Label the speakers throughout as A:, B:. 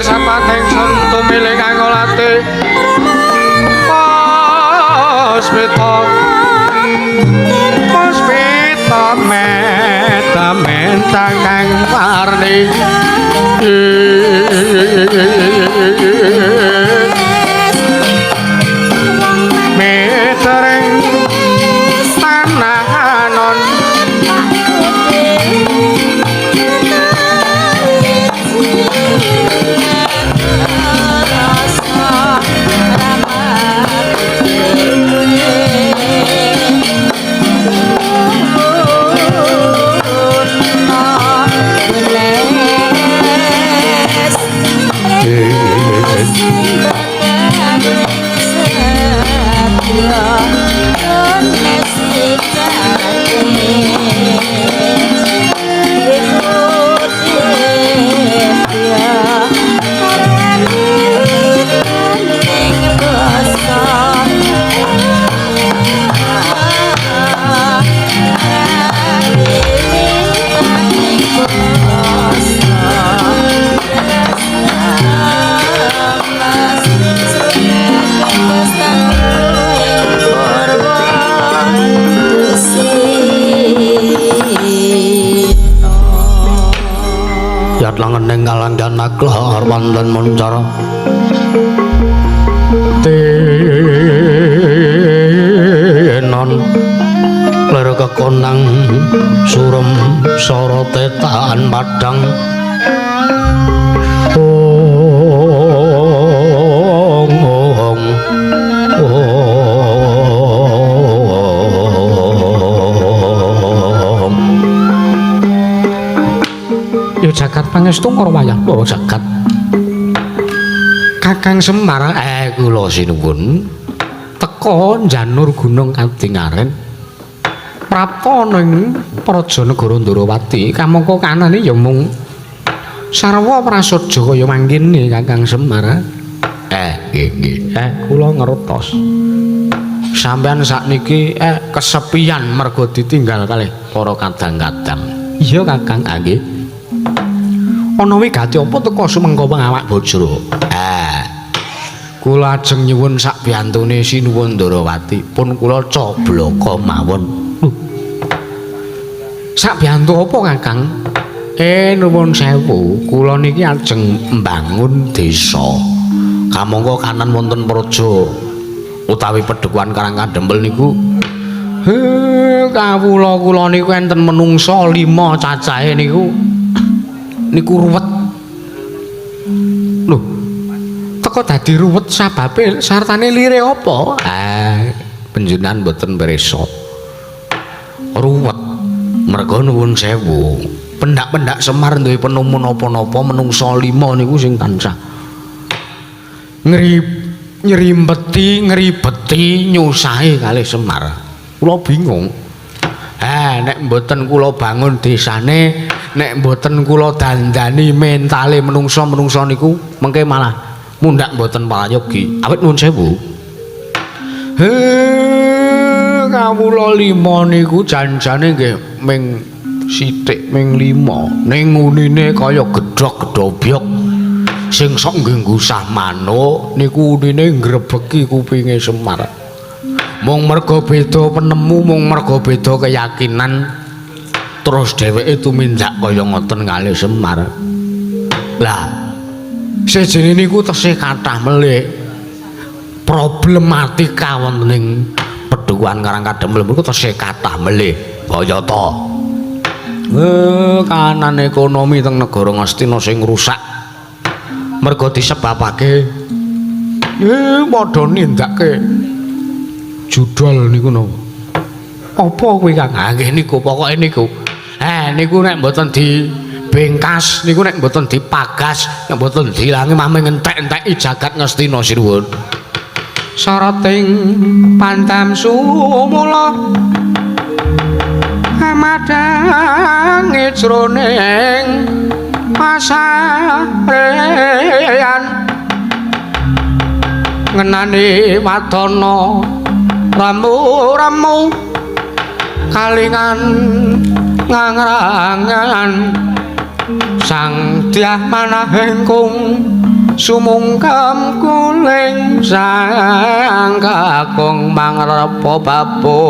A: sapating sentu milik angolate Puspita meta mentang kang parni metering panahanon langening kalanggan aklar wonten muncara tenon ler kekonang surem sara tetaan padang jagat pangestu marwayah para jagat Kakang Semar kula sinuwun teka njanur gunung Kadingaren prapta ning praja negara Ndarawati kamangka kanane ya mung sarwa prasaja kaya mangkene Kakang Semar nggih kula ngertos sampean sakniki kesepian merga ditinggal kalih para kadang-kadang iya Kakang nggih ana wigati apa teka sumengko pengawak Bajra kula ajeng nyuwun sak biantune sinuwun Ndarawati pun kula coblaka mawon sak biantu apa Kakang nuwun sewu kula niki ajeng mbangun desa kamangka kanan wonten praja utawi Pedekuan Karangkandempel niku kawula niku enten menungsa 5 cacahe niku ruwet lho teko dadi ruwet sababe sartane lire apa panjenengan mboten pirsa ruwet merga nuwun sewu pendak-pendak Semar duwe penumun napa-napa menungsa 5 niku sing tansah ngribeti nyusahi kalih Semar kula bingung nek mboten kula bangun desane nek mboten kula dandani mentale menungsa niku mengke malah mundhak mboten payogi awit nuwun sewu kawula 5 niku janjane nggih ming sithik ming 5 ning unine kaya gedhog-gedhobyok sing sok nggih ngusah manuk niku unine ngrebeki kupinge Semar mung merga beda penemu mung merga beda keyakinan terus dheweke tumindak kaya ngoten kalih Semar lah sejene niku tesih kathah melih problematika wonten ing Pedekuan Karangkandempel niku tesih kathah melih kaya ta kanan ekonomi teng negara Ngastina sing rusak merga disebabake padha nindakake judol niku napa apa kuwi Kang nggih niku pokoke niku niku nek mboten dibengkas niku nek mboten dipagas nek mboten dilangi mame ngentek-enteki jagat Ngastina sinuwun sarating pantam sumula amadang jroning pasarean ngenani wadana ramu-ramu kalingan ngangrangan sang dyah manahengkung sumungkem kuling sang kakung mangrepa babu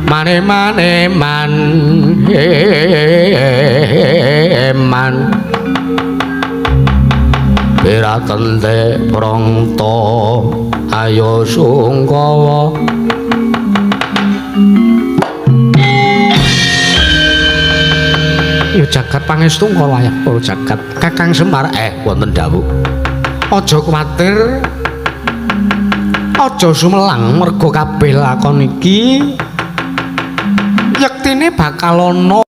A: mane-mane man Wiratente prangta ayo sungkawa ya jagat pangestu kala wayak para jagat Kakang Semar wonten dawuh aja kuwatir aja sumelang merga kabeh lakon iki yektine bakal ana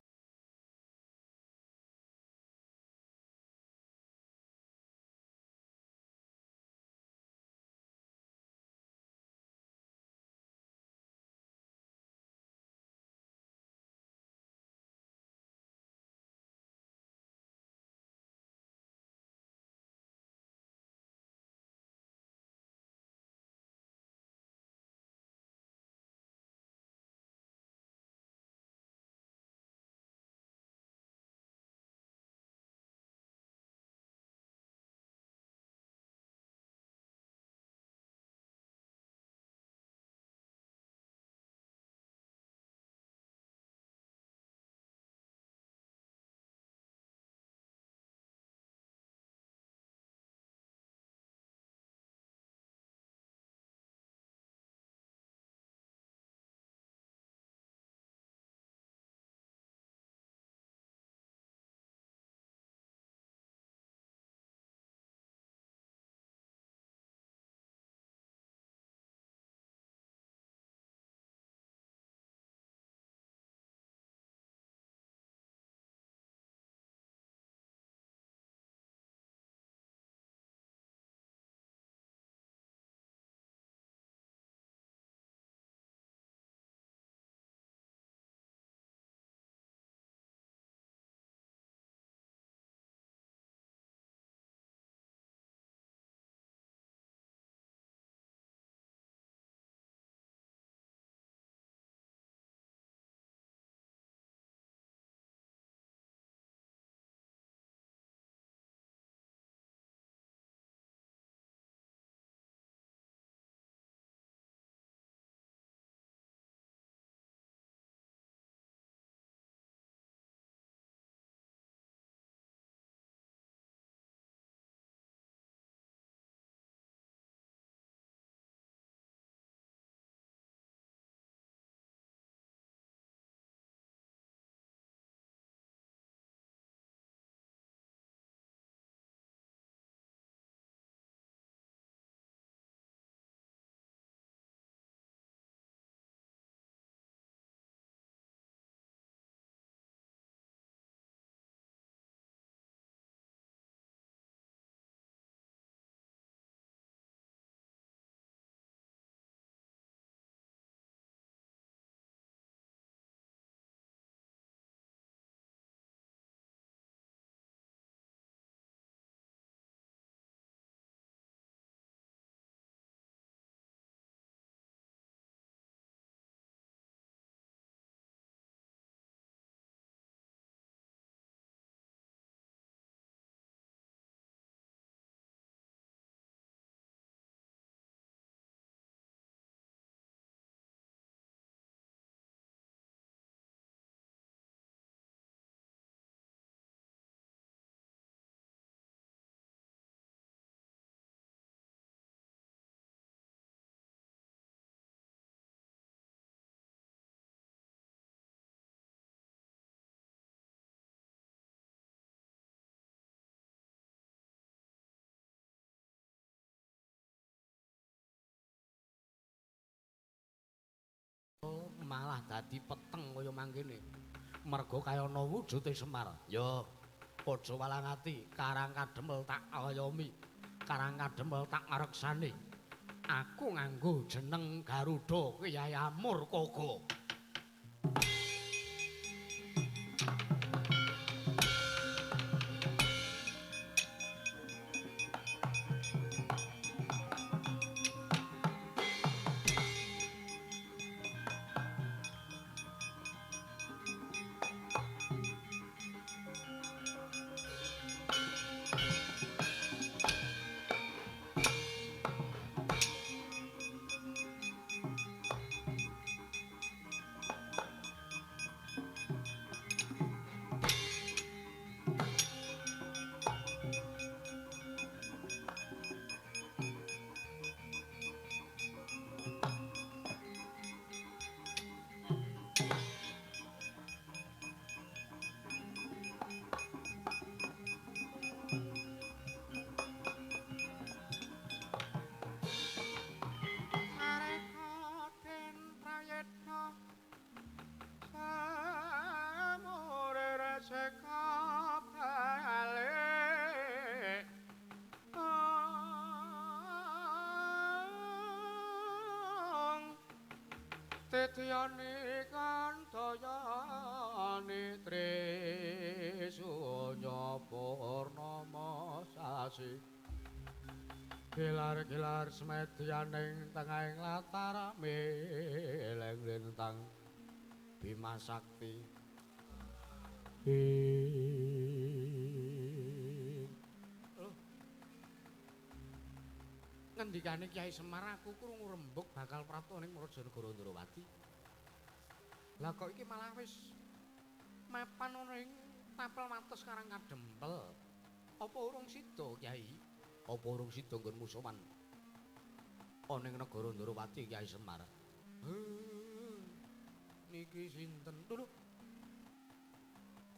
A: malah dadi peteng kaya mangkene. Merga kaya ana wujude Semar. Ya aja walang ati, karang kademel tak ayomi. Karang kademel tak ngareksani. Aku nganggo jeneng Garuda Kyai Amurkaga. setyane kantayane Trisula purnama sasi gelar-gelar semedyaning tengahing latar mileng lintang Bima Sakti ngendikane Kyai Semar aku krungu rembug bakal prapta ning Rajanegara Ndrawati. Lah kok iki malah wis mapan ana ing tapel wates Karang Kadempel. Apa urung sida, Kyai? Apa urung sida nggonmu sowan ana ing negara Ndrawati, Kyai Semar? Niki sinten? Lho.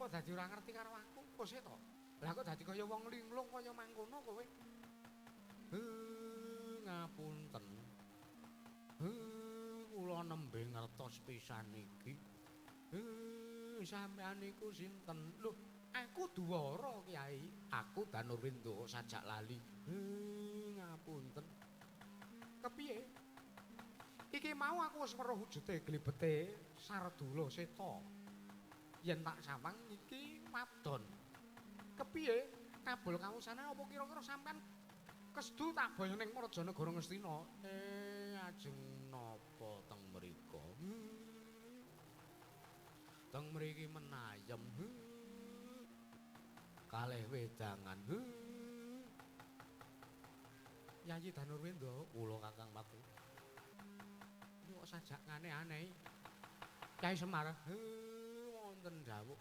A: Kok dadi ora ngerti karo aku? Kok sik to? Lah kok dadi kaya wong linglung kaya mangkono kowe? Ngapunten. Kula nembe ngertos pisan iki. Sampeyan niku sinten? Lho, aku Duwara, Kyai. Aku Danurwindo sajak lali. Ngapunten. Kepiye? Iki mau aku wis weruh wujute glebete Sardula Seta. Yen tak sawang iki wadon. Kepiye? Kabul kawusane apa kira-kira sampean kestu tak boyo ning Rajanegara Ngastina. Ajeng napa teng mriko? Teng mriki menayem. Kalih wedangan. Yayi Danurwindo, kula Kakang Patu. Kok sajak aneh-aneh. Kyai Semar, wonten dawuh.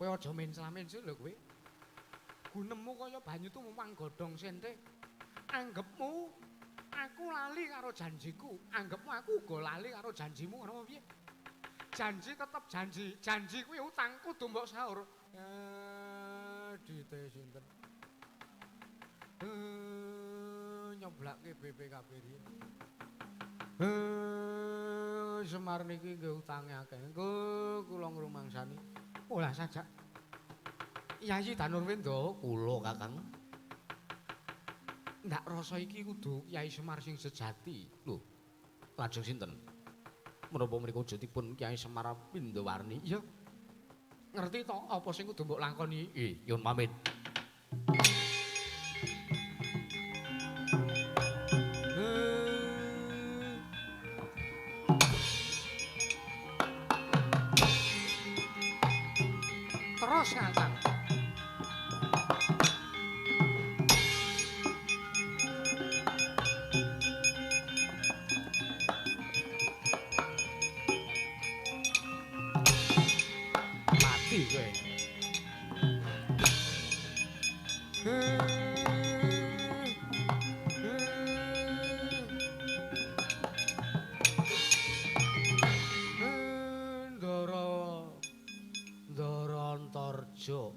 A: Kowe aja mencla-mencul lho kowe. Gunemmu kaya banyu tumupang godhong senthik. Anggepmu aku lali karo janjiku, anggepmu aku uga lali karo janjimu, ngono piye? Janji tetep janji, janji kuwi utang kudu mbok saur. Dite sinten? Nyoblake BPKB riyen. Semar niki nggih utange akeh. Engko kula ngrumangsani. Olah sajak. Yayi Danurwindo, kula Kakang. Ndak rasa iki kudu Kyai Semar sing sejati. Lho, lajeng sinten? Menapa mriku wujudipun Kyai Semar Windowarni? Iya. Ngerti to apa sing kudu mbok lakoni? Nyuwun pamit. Terus Kakang.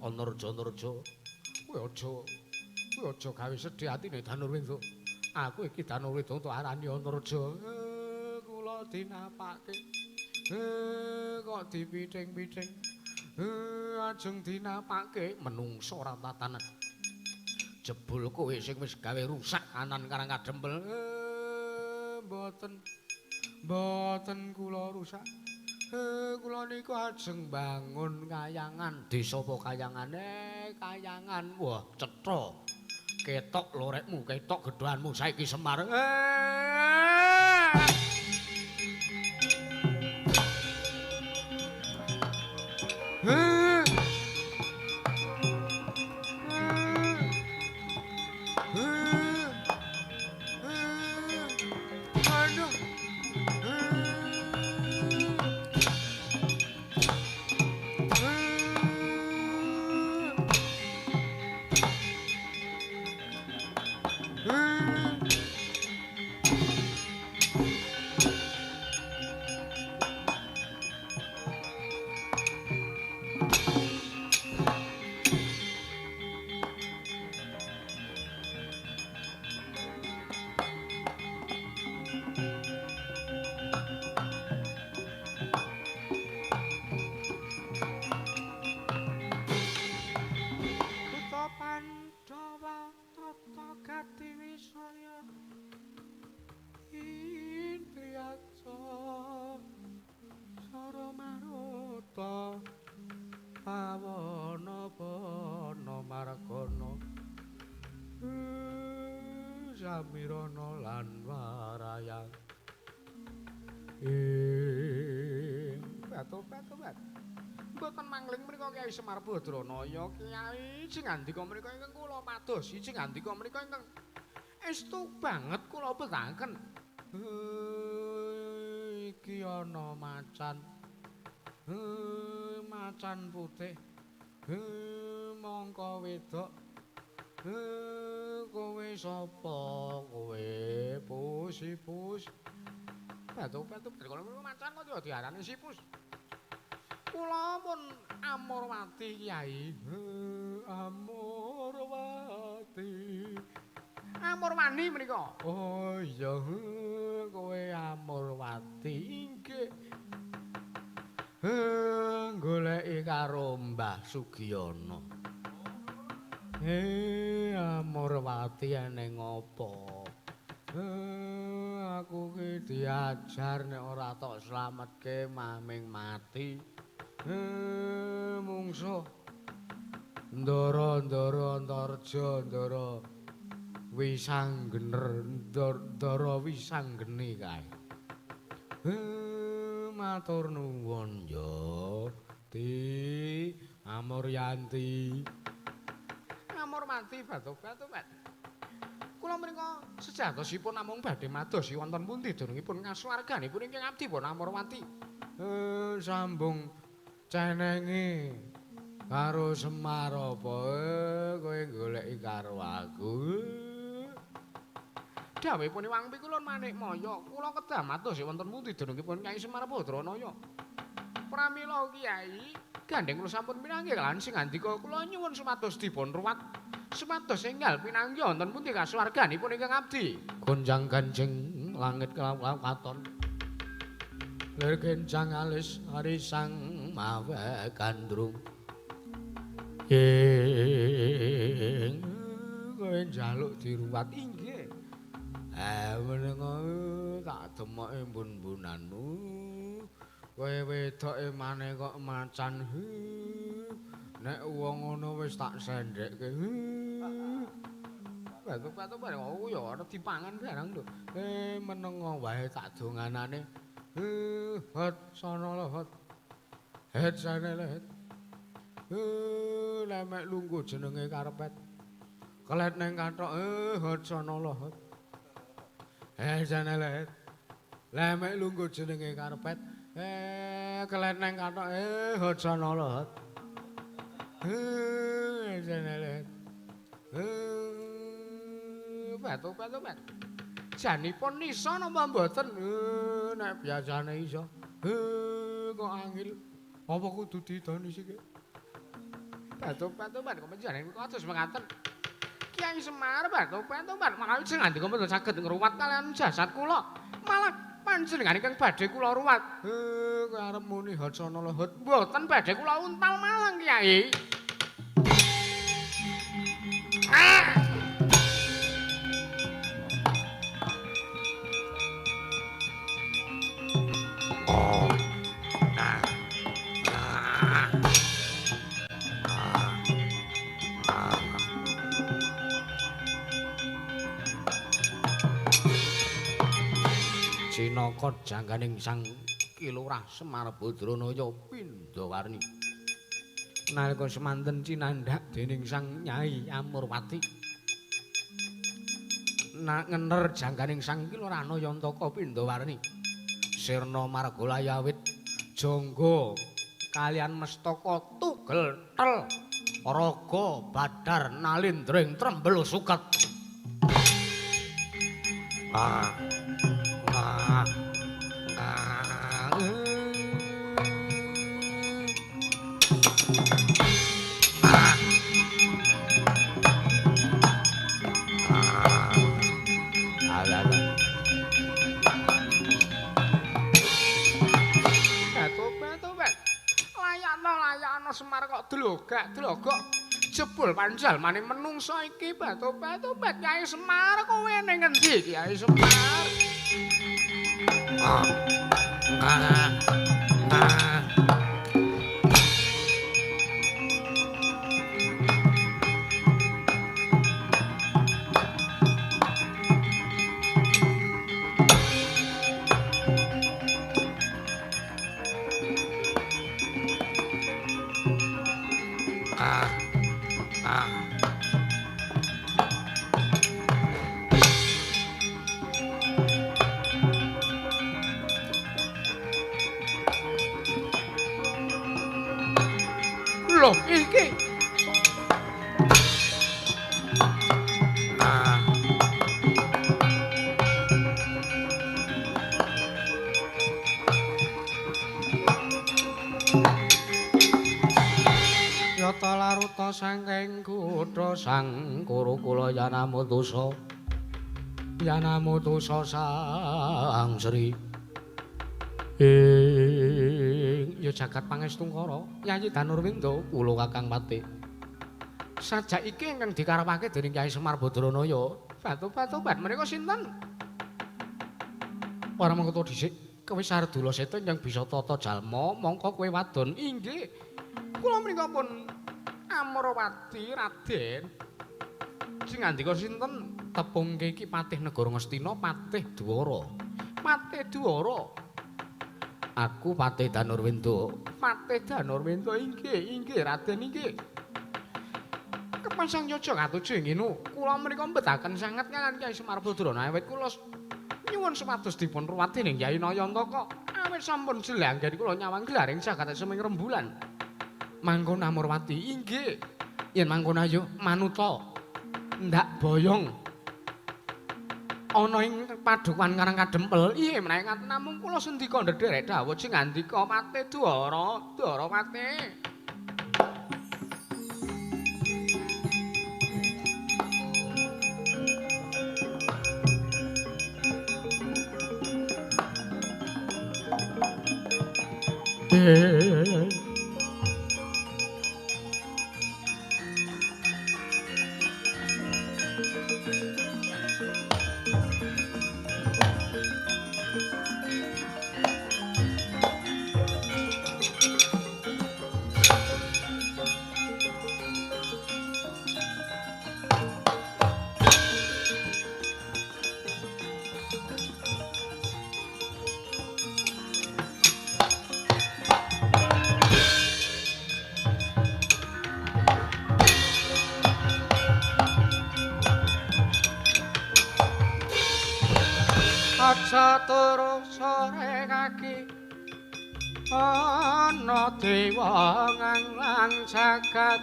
A: Antarja kowe aja gawe sedih atine Danurwindo. Aku iki Danurwindo tak arani Antarja. Kula dinapake. Kok dipithing-pithing. Ajeng dinapake menungso ora tatanan. Jebul kowe sing wis gawe rusak kanan Karang Kadempel. Mboten kula rusak. Kula niku ajeng bangun kayangan. Desa apa kayangane? Kayangan. Wah, cetha. Ketok lorekmu, ketok gedhoanmu saiki Semar. wana bana margana samirana lan warayang bat mboten mangling menika Kyai Semar Badranaya Kyai sing andika menika ingkang kula padosi sing andika menika ingkang estu banget kula betahaken iki ana macan macan putih mangka wedok kowe sapa kowe pus batu-batu kalau macan kok diarani sipus kula pun Amorwati Kyai Amorwani menika oh iya kowe Amorwati inggih goleki karo Mbah Sugiyana Amorwati eneng apa aku ki diajar nek ora tok slametke maming mati mungsuh ndara antarja ndara wisanggener ndara wisanggeni kae matur nuwun ya Di Amoryanti Amorwati batu-batu kula menika sejatosipun namung badhe madosi wonten pundi durungipun ngasuwarganipun ingkang abdi pun Amorwati sambung cenenge karo Semar apa kowe goleki karo aku dawuhipun Wang Pikulun Manikmaya kula kedah madosi wonten pundi durungipun Kyai Semar Badranaya pramila Kyai gandeng kula sampun pinanggih lan sing andika kula nyuwun supados dipun ruwat supados enggal pinanggih wonten pundi kasuwarganipun ingkang abdi gonjang ganjeng langit kelawan katon lir kencang alis arisang mawe gandrung ing kowe njaluk diruwat inggih menenga tak demoke mbun-mbunanmu kowe wedoke maneh kok macan nek wong ngono wis tak sendhekke batu-batu bareng oh ya arep dipangan barang lho menenga wae tak donganane hot sono lho hot het sane let lemek lungguh jenenge karepet kelet ning kathok hot sono lho hot het sane let lemek lungguh jenenge karepet kelet ning kathok hot sono lho hot sane let batu-batu janipun nisa napa mboten nek biasane iso kok angel apa kudu didoni sik batu-batu kok panjenengan kok atus mekaten Kyai Semar batu-batu menawi sing andika mboten saged ngruwat kalian jasad kula malah panjenengan ingkang badhe kula ruwat kowe arep muni Hatsana Lahut mboten badhe kula untal malang Kyai Cinaka jangganing Sang Kilurah Semar Badranaya Pindawarni nalika semanten cinandhak dening Sang Nyai Amorwati ngener jangganing Sang Kilurah Nayantaka Pindawarni sirna margolayawit jangga kalian mestaka tugel tel raga badar nalindring trembel suket layakno Semar kok delogak jebul panjalmane menungso iki batu-batu Kyai Semar kowe ning ngendi Kyai Semar Ah. Ah. Loh, iki. Ah. Yata laruta sangking kutha sang Kurukula Yanamutusa. Yanamutusa sang Sri. Ya jagat pangestungkara Yayi Danurwinda kula Kakang Pati. Sajak iki ingkang dikarepake dening Kyai Semar Badranaya. Batu-batu bat menika sinten? Ora mengko dhisik kowe Sardula Seta ingkang bisa tata jalma mongko kowe wadon. Inggih. Kula menika pun Amrawati Raden. Sing ngandika sinten? Tepungke iki Patih Negara Ngastina, Patih Dwara. Patih Dwara. Aku Patih Danurwinda. Patih Danurwinda inggih Raden inggih. Kepansang nyojo katuju nginu. Kula menika mbetaken sanget kaliyan Kyai Semar Badranaya awit kula nyuwun supados dipun ruwat dening Kyai Nayantaka. Awit sampun jelanggen kula nyawang gelaring jagat seming rembulan. Mangkon Amrawati inggih. Yen mangkon ayo manuta. Ndak boyong. Ana ing padukan Karang Kadempel iye menawi ngaten namung kula sendika ndederek dawuh sing ngandika Patih Dwara Patih. Aja terus sore kaki ana dewa nganglang jagat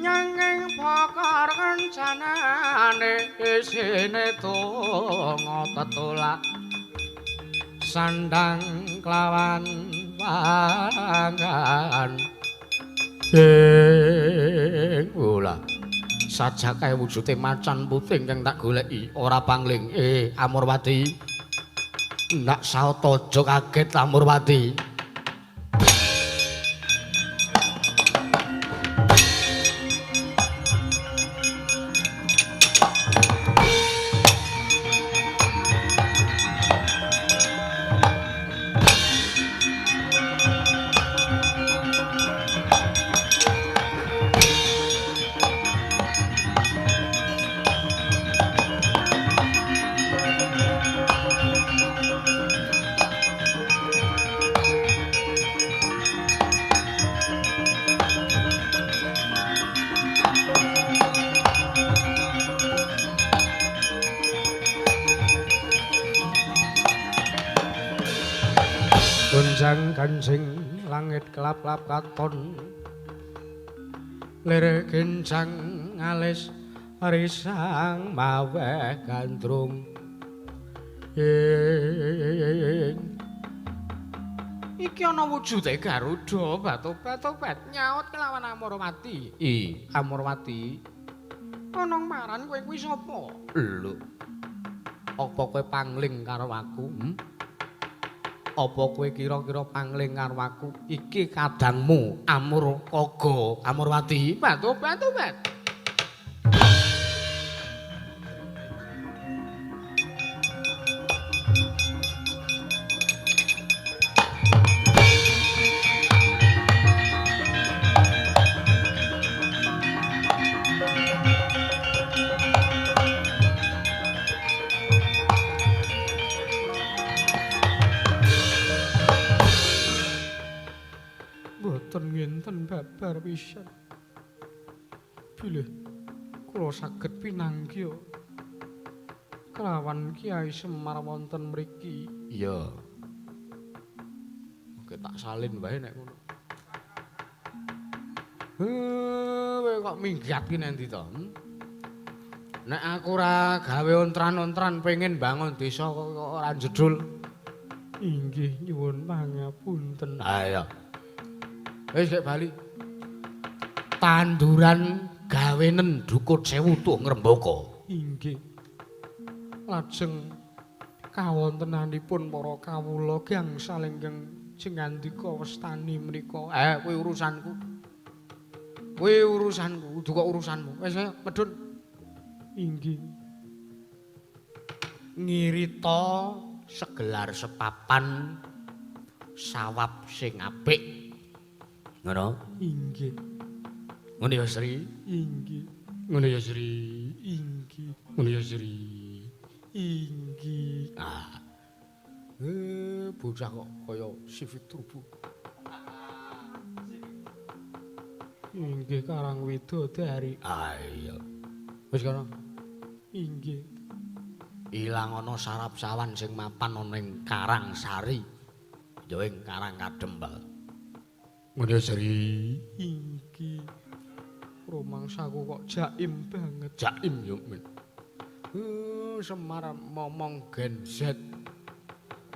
A: nyanging pakar kencanane isine donga tetulak sandang klawan pangan ulah sajak kaya wujude macan putih kang tak goleki ora pangling Amrawati ndak saota aja kaget Amrawati. Gonjang kancing langit kelap-lap katon lirik kencang alis risang maweh gandrung iki ana wujude Garuda batu-batu nyaut kelawan Amrawati. Amrawati ana maran kowe kuwi sapa? Lho. Apa kowe pangling karo aku? Apa kowe kira-kira pangling karo aku? Iki kadangmu Amurkaga Amrawati. Batu-batu bat. wonten babar pisan. Bilih kula saged pinanggih kelawan Kyai Semar wonten mriki. Iya. Oke tak salin wae nek ngono. Kowe kok minggat ki nendi to? Nek aku ora gawe ontran-ontran pengen bangun desa kok ora jedul. Inggih nyuwun pangapunten. Ha iya. Wis gek bali. Tanduran gawe nendukut sewu tuh ngrembaka. Inggih. Lajeng kawontenanipun para kawula gangsal ingkang jengandika westani menika. Kuwi urusanku. Kuwi urusanku, kudu kok urusanmu. Wis medhun. Inggih. Ngirita segelar sepapan sawab sing apik. Ngono? Inggih. Ngono ya Sri? Inggih. Ngono ya Sri? Inggih. Ngono ya Sri? Inggih. Ah. Bocah kok kaya sifit turbo. Inggih Karang Widodari. Ah iya. Wis kono. Inggih. Ilang ana sarap sawan sing mapan ana ing Karang Sari. Ya ing Karang Kadempel. Ngono Sri. Inggih. Rumangsaku kok jaim banget. Jaim yo men. Semar momong Gen Z.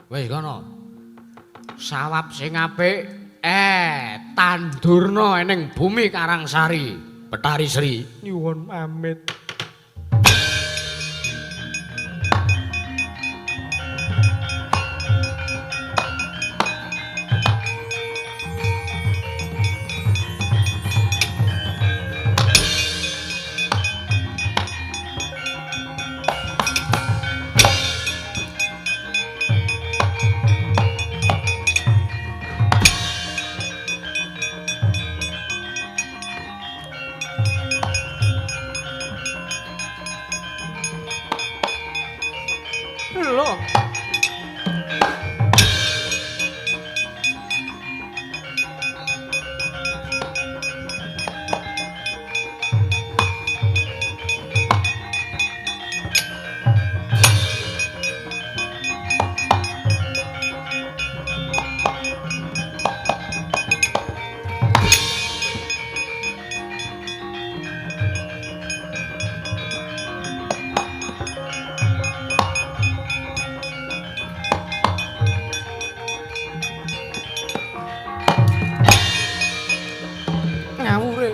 A: Wis kono. Sawab sing apik tandurna ning bumi Karangsari. Betari Sri. Nyuwun pamit.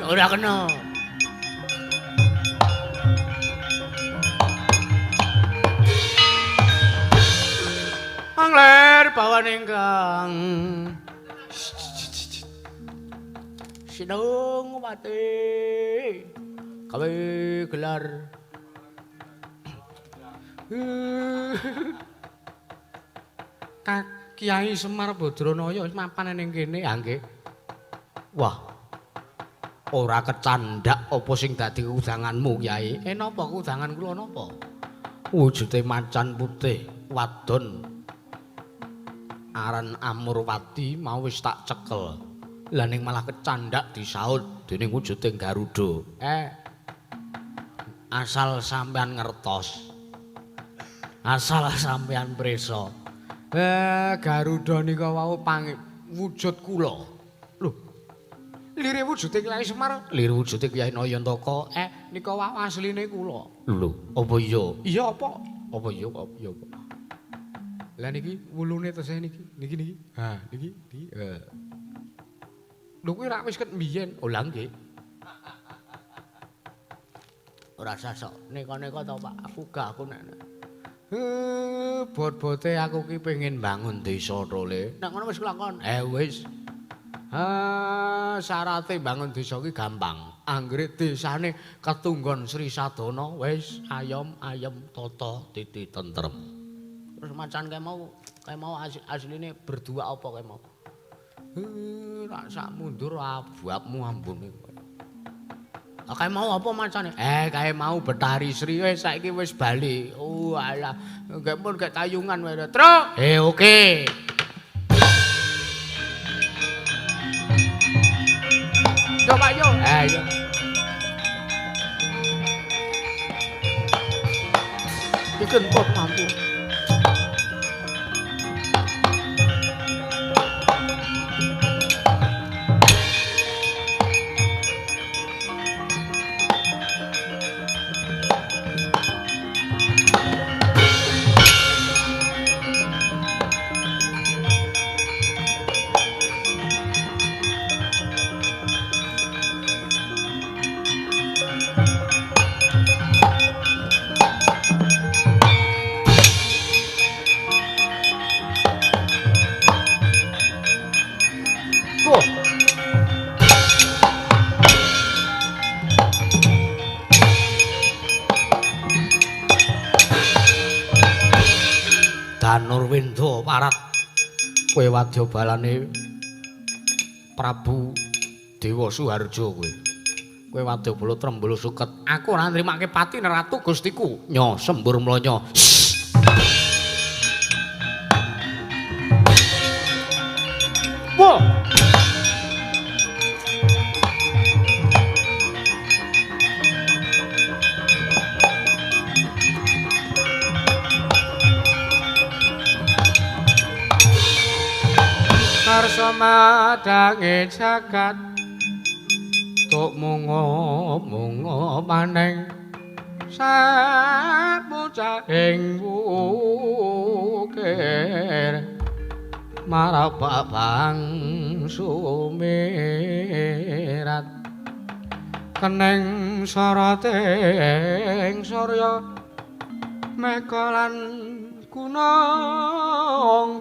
A: Ora kena. Angler bawane ingkang Sidong Pati gawe gelar Kyai Semar Badranaya wis mapan ning kene ha nggih. Wah. Ora kecandak apa sing dadi kudanganmu Kyai? Napa kudangan kula napa? Wujude macan putih, wadon aran Amurwati mau wis tak cekel. Lah ning malah kecandak disaut dening wujuding Garuda. Asal sampean ngertos. Asal sampean prisa. Garuda nika wau wujud kula. Lire wujude Kyai Semar, lire wujude Kyai Nayantaka. Nika wae asline kula. Lho, apa iya? Iya apa? Apa iya kok iya apa? Lah niki wulune tesih niki. Niki. Ha, niki. Lho kuwi rak wis ket mbiyen. Oh, lha nggih. Ora sasok neka-neka to, Pak. Aku gak aku nek. Bot-bote aku ki pengen bangun desa to, Le. Nek ngono wis kelakon. Wis. Syarate bangun desa ki gampang. Anggere desane ketunggon Sri Sadana wis ayem tata titi tentrem. Terus macan kae mau asline berdua apa kae mau? Rak sak mundur ababmu ambune. Kae mau apa macane? Kae mau Betari Sri wis saiki wis bali. Oh alah, gek pun gek tayungan wae. Truk. Oke. Yo Pak yo. Iya. Iki kok mampu. Danurwendra parat kowe wadya balane Prabu Dewa Suharja kowe. Kowe wadya bala Trembala Suket. Aku ora nrimake pati ratu Gustiku. Nyo sembur mlanya. Wah. Karsa madange jagat tuk mungo maneng sapucahing wukir marabang sumirat keneng soroting surya mekalan gunung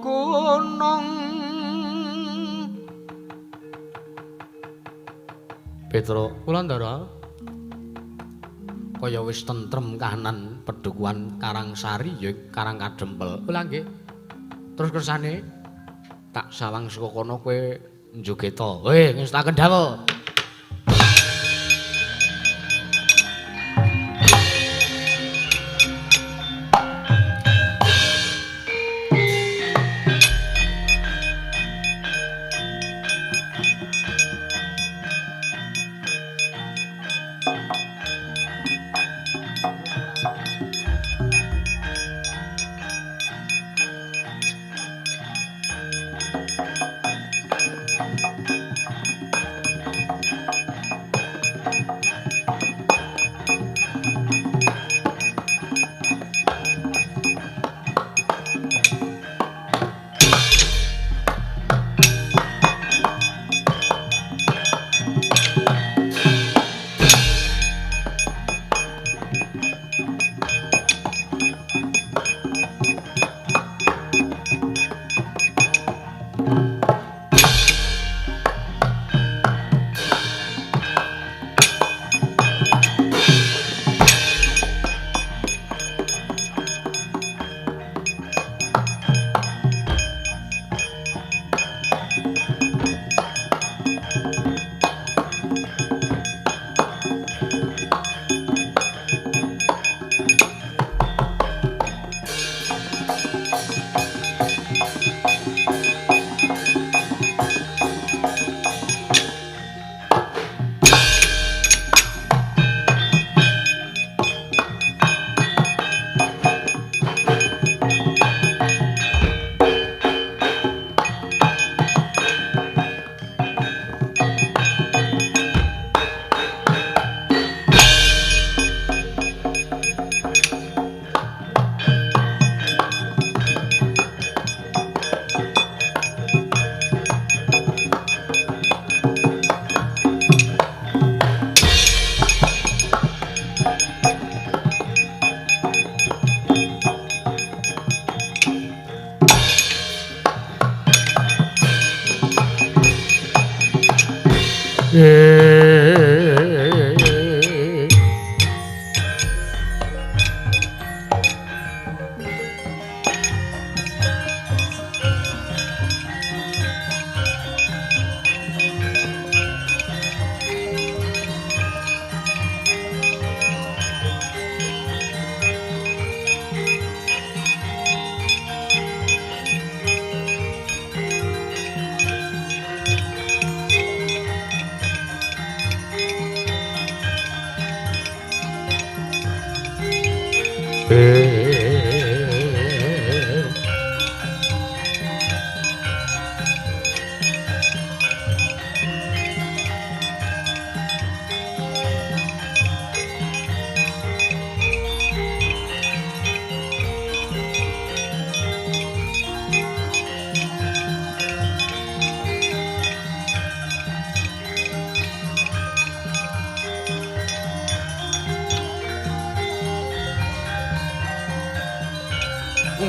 A: Petra Wulandara kaya wis tentrem kahanan Pedhukuhan Karangsari ya Karang Kadempel. Lha nggih. Terus kersane tak sawang saka kono kowe njogeta. Ngestaken dawuh.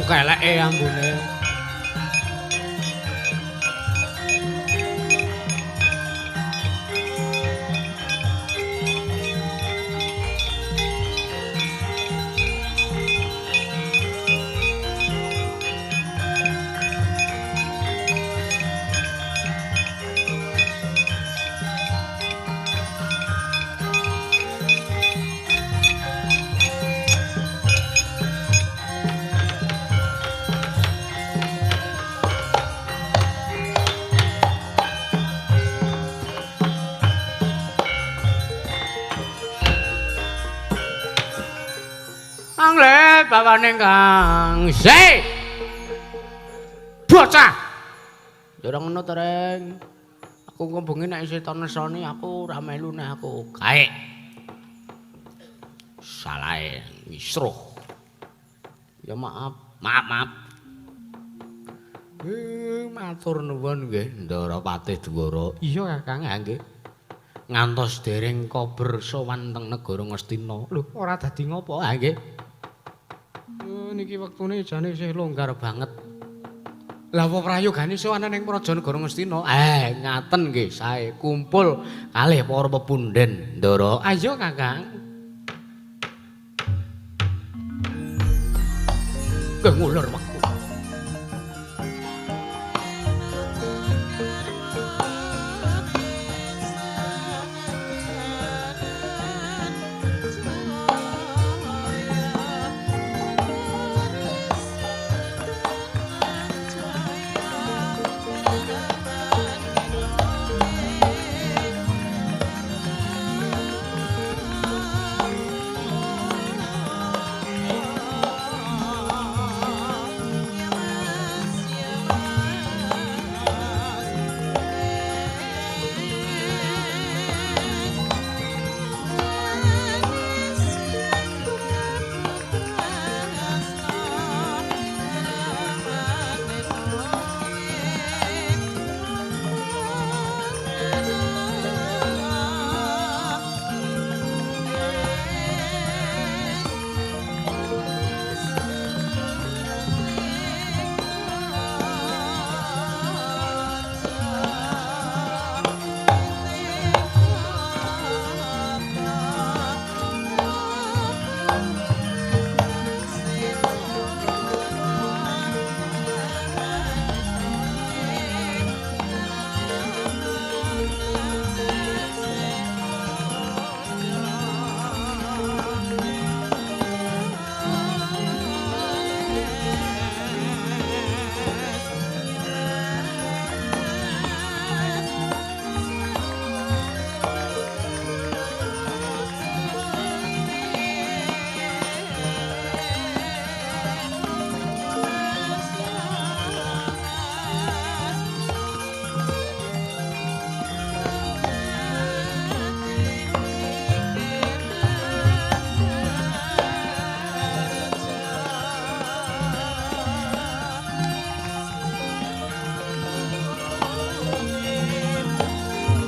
A: Keleke ambune. Angle bawane Kang. Sik. Bocah. Ora ngono to, Reng. Aku ngombengi nek isih nesoni aku ora melu nek aku gaek. Salahe ngisruh. Ya maaf. Matur nuwun nggih, Ndara Patih Dwara. Iya, Kakang, nggih. Ngantos dereng kober sowan teng negara Ngastina. Lho, ora dadi ngopo, nggih. Niki wektune jane isih longgar banget. Lah apa prayogane sowan ning Praja Negara Ngastina? Ngaten nggih, sae kumpul kalih para pepunden, Ndara. Ayo, Kakang. Ngulur wektu.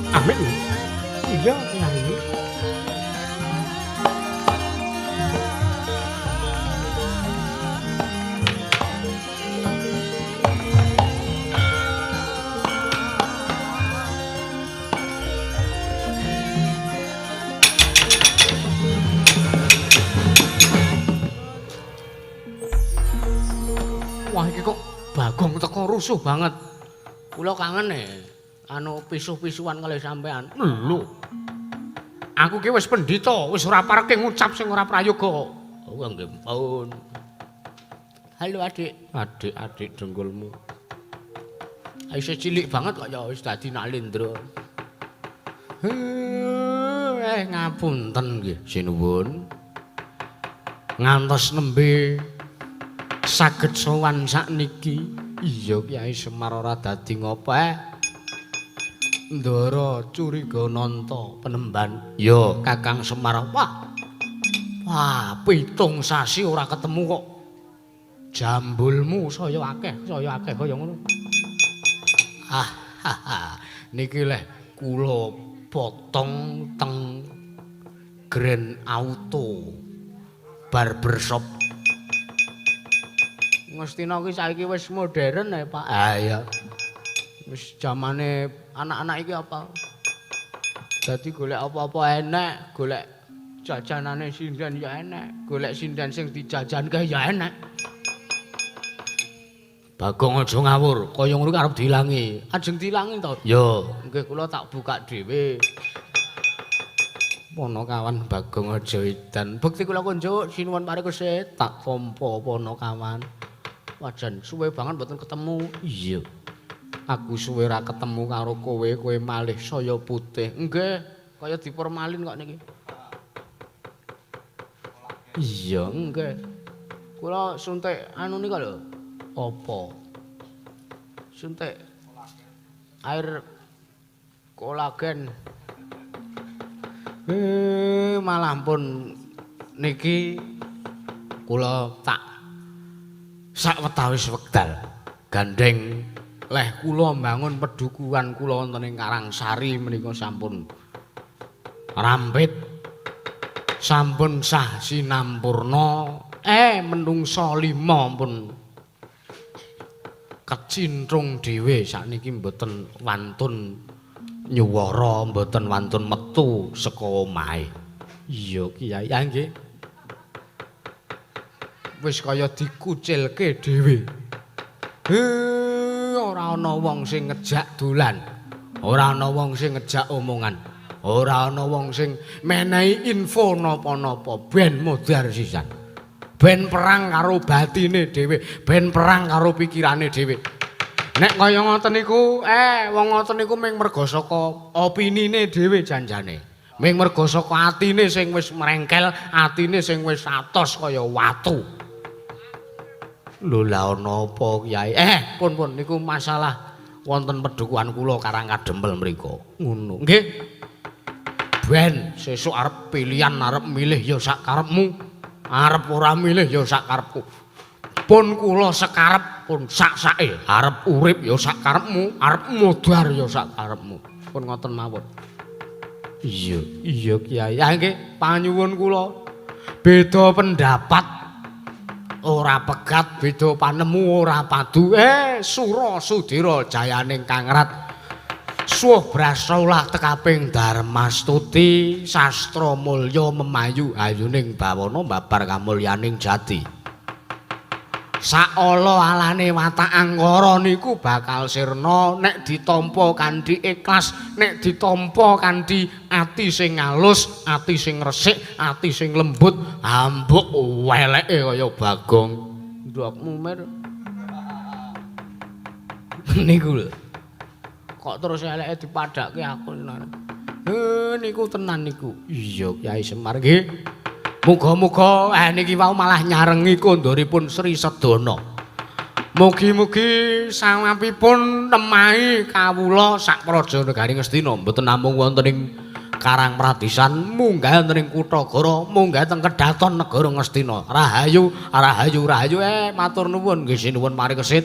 A: Amin. Iya, Nyai. Wah, iki kok Bagong teko rusuh banget. Kula kangen anu pisuh-pisuhan kalih sampean. Lho. Aku ki wis pendhita, wis ora parek ngucap sing ora prayoga. Oh, nggih pun. Halo, Adik. Adik dengkulmu. Isih cilik banget kok ya wis dadi Nalendra. Ngapunten nggih, sinuwun. ngantos nembe saged sowan sakniki. Iya Kyai Semar ora dadi ngopo Ndara curiga nanta penemban. Ya Kakang Semar. Wah, pitung sasi ora ketemu kok. Jambulmu saya akeh kaya ngono. Niki leh kula potong teng Grand Auto Barbershop. Ngastina ki saiki wis modern Pak. Iya. Wis zamane anak-anak iki apa? Dadi golek apa-apa enek, golek jajanane sinden ya enek, golek sinden sing dijajanke ya enek. Bagong aja ngawur, kaya ngono arep dilangi. Ajeng dilangi to? Ya, nggih kula tak buka dhewe. Ponokawan Bagong aja edan. Bekti kula kunjuk sinuwun parikesit tak tampa Ponokawan. Wajan suwe banget mboten ketemu. Iya. Aku suwe ra ketemu karo kowe malih saya putih. Nggih, kaya dipermalin kok niki. Iya, nggih. Kula suntik anu nika lho. Apa? Suntik air kolagen. Malah pun niki kula tak sawetawis wekdal gandeng leh kula mbangun pedukuhan kula wonten ing Karangsari menika sampun rampit sampun sah sinampurna menungsa 5 pun kecintrung dhewe sakniki mboten wantun nyuwara mboten wantun metu saka omahe. Iya Kyai nggih. Wis kaya dikucilke dhewe. Ora ana wong sing ngejak dolan. Ora ana wong sing ngejak omongan. Ora ana wong sing menehi info napa-napa ben modar sisan. Ben perang karo batine dhewe, ben perang karo pikirane dhewe. Nek kaya ngoten niku, wong ngoten niku mung merga saka opinine dhewe janjane. Mung merga saka atine sing wis mrengkel, atine sing wis atos kaya watu. Lho la ana apa Kyai? Pun niku masalah wonten pedukuhan kula Karang Kadempel mriku. Ngono. Nggih. Ben sesuk arep pilihan arep milih ya sak karepmu. Arep ora milih ya sak karepku. Pun kula sekarep pun sak-sake. Arep urip ya sak karepmu, arep modar ya sak karepmu. Pun ngoten mawon. Iya Kyai. Nggih, panyuwun kula. Beda pendapat ora pegat, beda panemu ora padu. Sura Sudira jayaning Kangrat. Suh brasolah tekaping Darmastuti, sastra mulya memayu ayuning bawana babar kamulyaning jati. Saala alane watak angkara niku bakal sirna nek ditampa kanthi ikhlas, nek ditampa kanthi ati sing alus, ati sing resik, ati sing lembut, ambuk weleke kaya Bagong. Ndokmu mir. Niku lho. Kok terus eleke dipadhake aku niku tenan niku. Iya Kyai Semar nggih. Muga-muga niki wau malah nyarengi kondoripun Sri Sedana. Mugi-mugi sawapipun nemahi kawula sak praja negari Ngastina mboten namung wonten ing Karang Pradisan, munggah wonten ing Kutagara, munggah teng Kedaton negara Ngastina. Rahayu, rahayu, rahayu. Matur nuwun nggih sinuwun parikesit.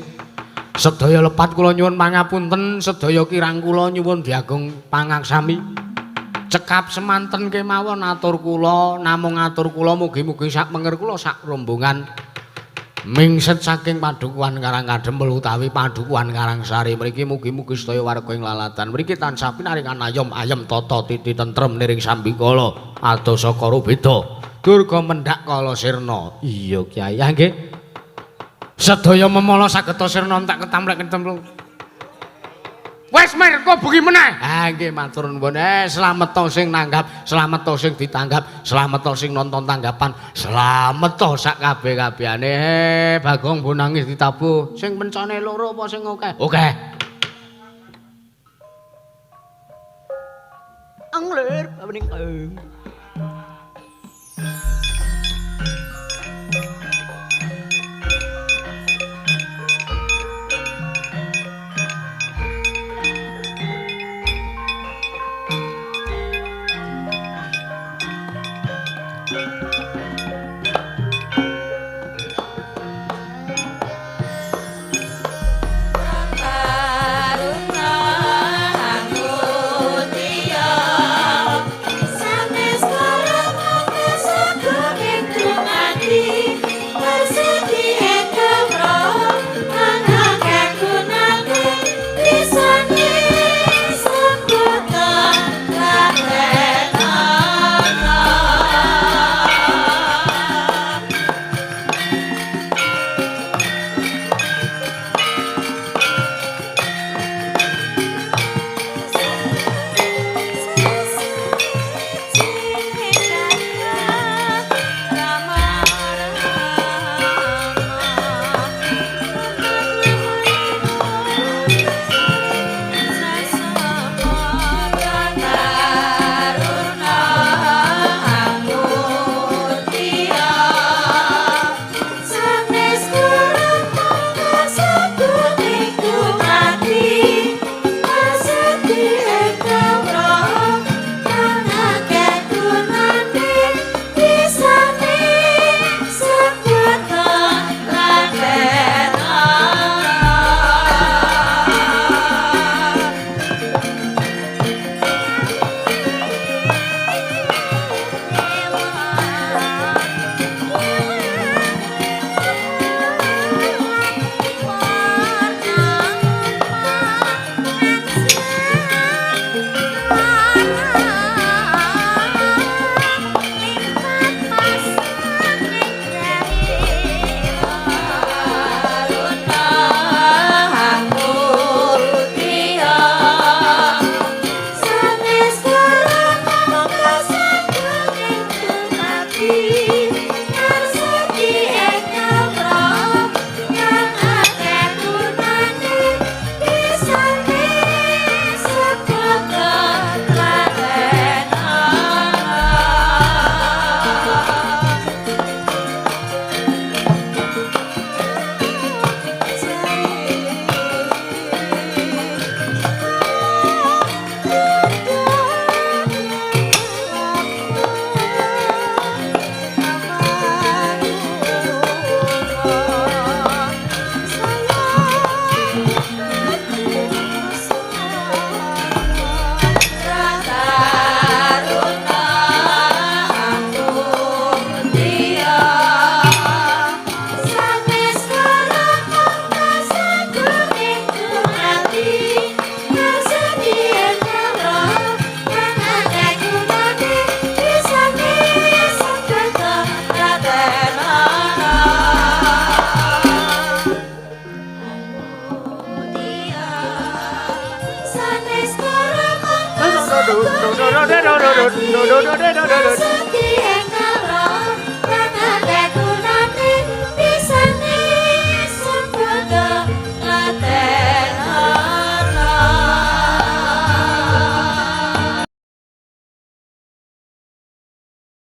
A: Sedaya lepat kula nyuwun pangapunten, sedaya kirang kula nyuwun diagung pangaksami. Cekap semanten kemawon atur kula, namung atur kula mugi-mugi sak menger kula sak rombongan mingset saking padukuhan Karang Kadempel utawi padukuhan Karangsari mriki mugi-mugi sedaya warga ing lalatan mriki tansah pinaringan ayem-ayem tata titi tentrem niring sambikala adosaka rubeda durga mendhak kala sirna. Iya Kyai nggih. Sedaya memala saged sirna tak ketamlek ketemplung. Wes mir kok bengi meneh. Nggih matur nuwun. Slamet to sing nanggap, slamet to sing ditanggap, slamet to sing nonton tanggapan, slamet to sak kabeh-kabehane. Bagong Bu nangis ditabuh. Sing pencane loro apa sing akeh? Akeh. Angler, bening.